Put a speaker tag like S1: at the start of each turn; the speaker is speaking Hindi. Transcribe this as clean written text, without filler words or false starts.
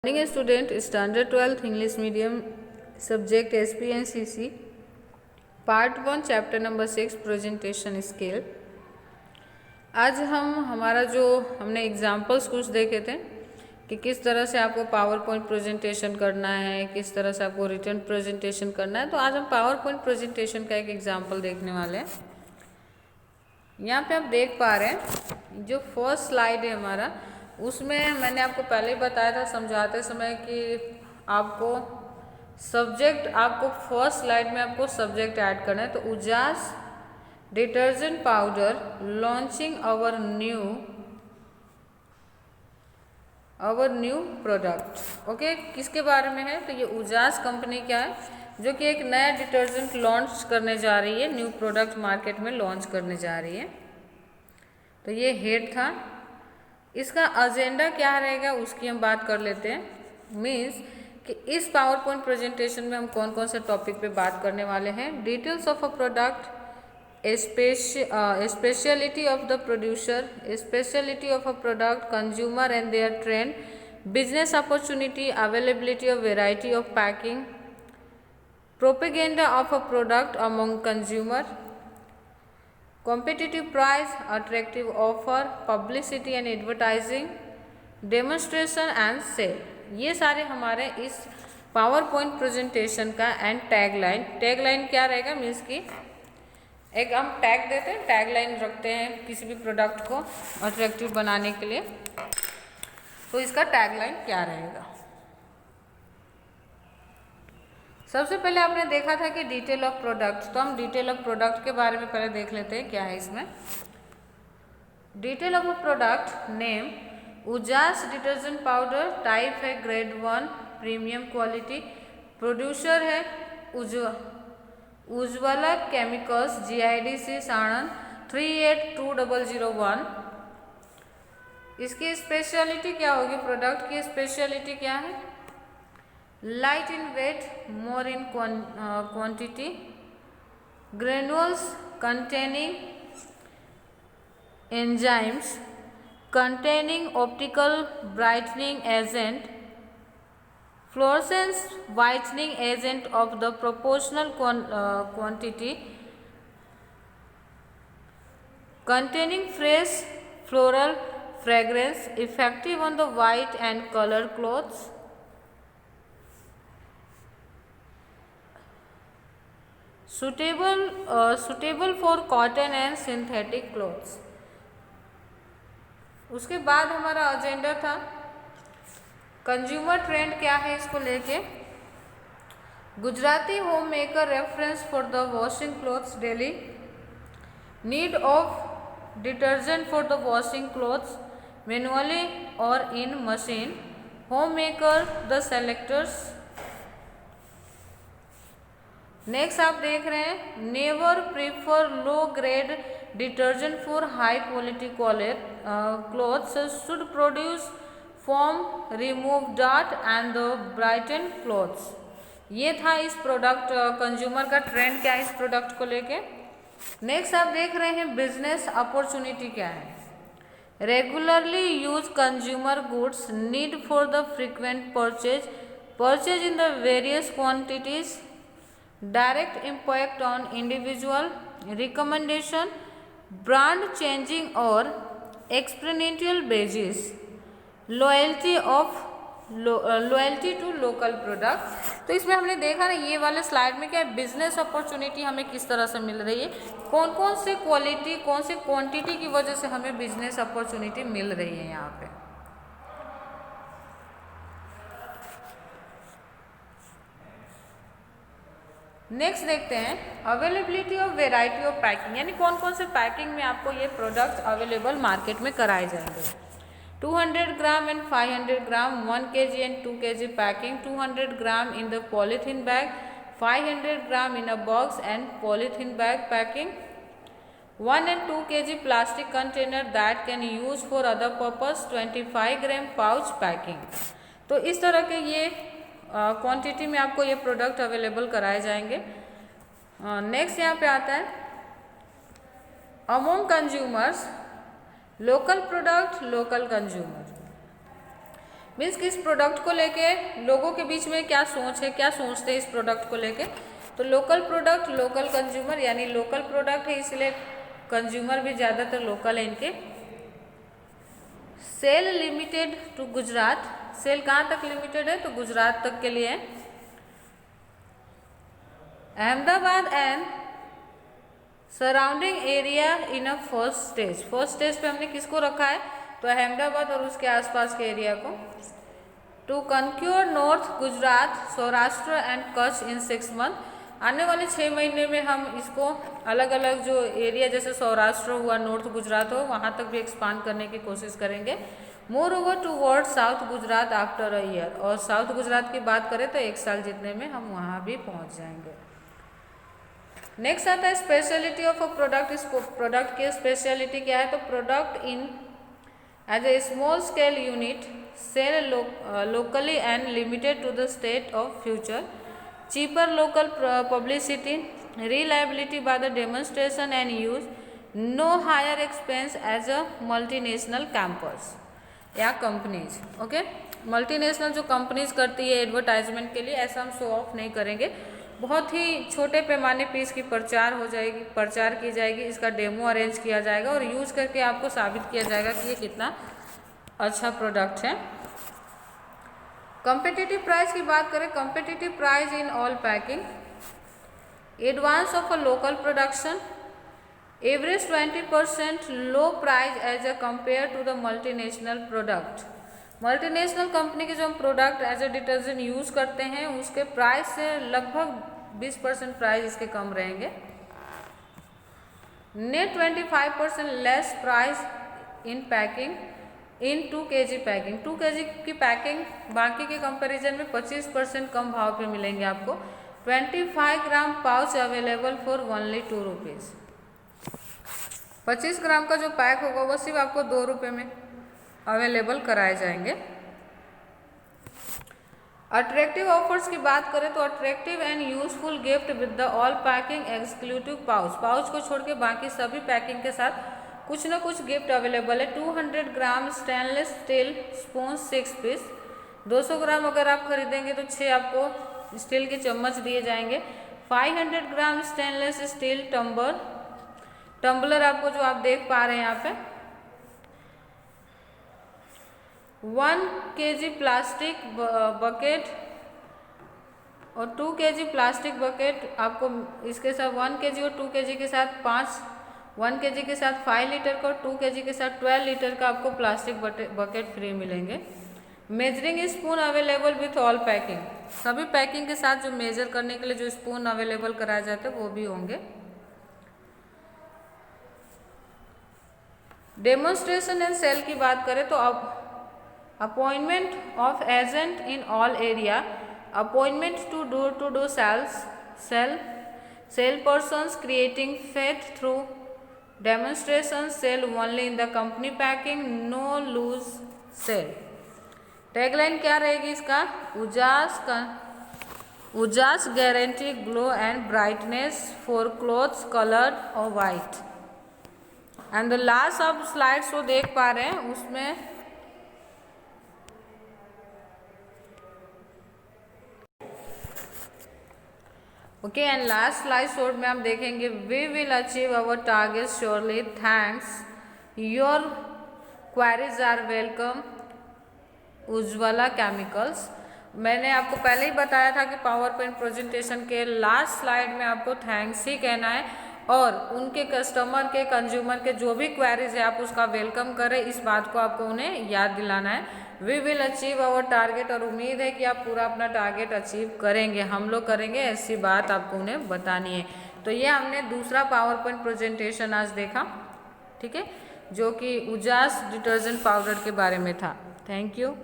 S1: Morning student, standard 12th English medium subject SPNCC part 1 chapter number 6 presentation skill. आज हमारा जो हमने एग्जाम्पल्स कुछ देखे थे कि किस तरह से आपको पावर पॉइंट प्रेजेंटेशन करना है, किस तरह से आपको रिटर्न प्रेजेंटेशन करना है। तो आज हम पावर पॉइंट प्रेजेंटेशन का एक एग्जाम्पल देखने वाले हैं। यहाँ पे आप देख पा रहे हैं जो फर्स्ट स्लाइड है हमारा, उसमें मैंने आपको पहले ही बताया था समझाते समय कि आपको फर्स्ट स्लाइड में आपको सब्जेक्ट ऐड करना है। तो Ujas detergent powder launching our new product. Okay, किसके बारे में है? तो ये उजास कंपनी क्या है, जो कि एक नया डिटर्जेंट लॉन्च करने जा रही है, न्यू प्रोडक्ट मार्केट में लॉन्च करने जा रही है। तो ये हेड था। इसका एजेंडा क्या रहेगा उसकी हम बात कर लेते हैं। मीन्स कि इस पावर पॉइंट प्रेजेंटेशन में हम कौन कौन से टॉपिक पे बात करने वाले हैं। Details of a product, speciality of the producer, speciality of a product, consumer and their trend, business opportunity, availability of variety of packing, propaganda of a product among consumer, competitive price, attractive offer, publicity and advertising, demonstration and sale। ये सारे हमारे इस पावर पॉइंट प्रेजेंटेशन का एंड टैगलाइन क्या रहेगा? मीन्स कि एक हम टैग देते हैं, टैगलाइन रखते हैं किसी भी प्रोडक्ट को अट्रैक्टिव बनाने के लिए। तो इसका टैगलाइन क्या रहेगा? सबसे पहले आपने देखा था कि डिटेल ऑफ प्रोडक्ट, तो हम डिटेल ऑफ प्रोडक्ट के बारे में पहले देख लेते हैं क्या है इसमें। Detail of a product name, Ujas detergent powder, type है ग्रेड 1 प्रीमियम क्वालिटी, प्रोड्यूसर है उज्ज्वला केमिकल्स, GIDC साणंद 382001। इसकी स्पेशलिटी क्या होगी? प्रोडक्ट की स्पेशलिटी क्या है? light in weight, more in quantity, granules containing enzymes, containing optical brightening agent, fluorescence whitening agent of the proportional quantity, containing fresh floral fragrance, effective on the white and colored clothes, suitable for cotton and synthetic clothes। उसके बाद हमारा एजेंडा था कंज्यूमर ट्रेंड क्या है इसको लेके। Gujarati home maker reference for the washing clothes daily, need of detergent for the washing clothes manually और in machine, home maker the selectors. Next आप देख रहे हैं never prefer low grade detergent for high quality clothes, should produce foam, remove dirt and the brighten clothes. ये था इस प्रोडक्ट कंज्यूमर का ट्रेंड क्या है इस प्रोडक्ट को लेके। नेक्स्ट आप देख रहे हैं बिजनेस अपॉर्चुनिटी क्या है। Regularly use consumer goods, need for the frequent purchase in the various quantities, direct impact on individual, recommendation, brand changing और experimental basis, loyalty to local product. तो इसमें हमने देखा ना ये वाले स्लाइड में क्या है, बिजनेस अपॉर्चुनिटी हमें किस तरह से मिल रही है, कौन कौन से क्वालिटी कौन से क्वांटिटी की वजह से हमें बिजनेस अपॉर्चुनिटी मिल रही है यहाँ पे। नेक्स्ट देखते हैं availability of variety of packing, यानी कौन कौन से पैकिंग में आपको ये प्रोडक्ट अवेलेबल मार्केट में कराए जाएंगे। 200 gram and 500 gram, 1 kg and 2 kg packing, 200 gram in the polythene bag, 500 gram in a box and polythene bag packing, 1 and 2 kg plastic container that can use for other purpose, 25 gram pouch packing. तो इस तरह के ये क्वांटिटी में आपको ये प्रोडक्ट अवेलेबल कराए जाएंगे। नेक्स्ट यहाँ पे आता है among consumers, local product, local consumer. Means कि इस प्रोडक्ट को लेके लोगों के बीच में क्या सोच है, क्या सोचते हैं इस प्रोडक्ट को लेके। तो लोकल प्रोडक्ट लोकल कंज्यूमर, यानी लोकल प्रोडक्ट है इसलिए कंज्यूमर भी ज़्यादातर लोकल है इनके। Sale limited to Gujarat, sale कहाँ तक लिमिटेड है, तो गुजरात तक के लिए है। Ahmedabad and surrounding area in a first stage, first stage पे हमने किसको रखा है, तो अहमदाबाद और उसके आसपास के एरिया को। To conquer north Gujarat, Saurashtra and Kutch in 6 month, आने वाले 6 महीने में हम इसको अलग अलग जो एरिया जैसे सौराष्ट्र हुआ, नॉर्थ गुजरात हो, वहाँ तक भी एक्सपांड करने की कोशिश करेंगे। Moreover toward south Gujarat after a year, और साउथ गुजरात की बात करें तो 1 साल जितने में हम वहाँ भी पहुँच जाएंगे। नेक्स्ट आता है स्पेशलिटी ऑफ अ प्रोडक्ट, इस प्रोडक्ट की स्पेशलिटी क्या है, तो product in as a small scale unit, sale locally and limited to the state of future, cheaper local publicity, reliability by the demonstration and use, no higher expense as a multinational campus या कंपनीज। ओके, मल्टीनेशनल जो कंपनीज करती है एडवर्टाइजमेंट के लिए, ऐसा हम शो ऑफ नहीं करेंगे, बहुत ही छोटे पैमाने पे इसकी प्रचार की जाएगी, इसका डेमो अरेंज किया जाएगा और यूज करके आपको साबित किया जाएगा कि ये कितना अच्छा प्रोडक्ट है। कॉम्पिटिटिव प्राइस की बात करें, competitive price in all packing, advance of a local production, average 20% low price as a compare to the multinational product. Multinational company के जो हम product as a detergent use करते हैं उसके प्राइस से लगभग 20% प्राइस इसके कम रहेंगे। Net 25% less price in packing in 2 kg packing, 2 kg की पैकिंग बाकी के कंपैरिजन में 25% कम भाव पे मिलेंगे आपको। 25 gram pouch available for only 2 rupees, 25 gram का जो पैक होगा वो सिर्फ आपको 2 रुपये में अवेलेबल कराए जाएंगे। अट्रैक्टिव ऑफर्स की बात करें तो attractive and useful gift with the all packing exclusive pouch, pouch को छोड़ के बाकी सभी पैकिंग के साथ कुछ ना कुछ गिफ्ट अवेलेबल है। 200 ग्राम स्टेनलेस स्टील स्पून 6 पीस, 200 ग्राम अगर आप खरीदेंगे तो 6 आपको स्टील के चम्मच दिए जाएंगे। 500 ग्राम स्टेनलेस स्टील टम्बलर आपको जो आप देख पा रहे हैं यहाँ पे। 1 kg प्लास्टिक बकेट और 2 kg प्लास्टिक बकेट आपको इसके साथ 1 kg और 2 kg के साथ 1 kg के साथ 5 लीटर का और 2 kg के साथ 12 लीटर का आपको प्लास्टिक बकेट फ्री मिलेंगे। Measuring spoon available with all packing, सभी पैकिंग के साथ जो मेजर करने के लिए जो स्पून अवेलेबल कराए जाते हैं वो भी होंगे। डेमोन्स्ट्रेशन एंड सेल की बात करें तो अब appointment of agent in all area, appointment to door sale persons creating faith through demonstration, sale only in the company packing, no loose sale. Tagline क्या रहेगी इसका, Ujas guarantee glow and brightness for clothes coloured और वाइट। एंड द लास्ट आप स्लाइड्स जो देख पा रहे हैं उसमें okay and last slide short में हम देखेंगे we will achieve our target surely thanks your queries are welcome Ujjwala chemicals. मैंने आपको पहले ही बताया था कि पावर पॉइंट प्रेजेंटेशन के लास्ट स्लाइड में आपको थैंक्स ही कहना है और उनके कस्टमर के कंज्यूमर के जो भी क्वेरीज है आप उसका वेलकम करें, इस बात को आपको उन्हें याद दिलाना है। We will achieve our target, और उम्मीद है कि आप पूरा अपना टारगेट अचीव करेंगे, हम लोग करेंगे, ऐसी बात आपको उन्हें बतानी है। तो ये हमने दूसरा पावर पॉइंट प्रेजेंटेशन आज देखा, ठीक है, जो कि उजास डिटर्जेंट पाउडर के बारे में था। Thank you.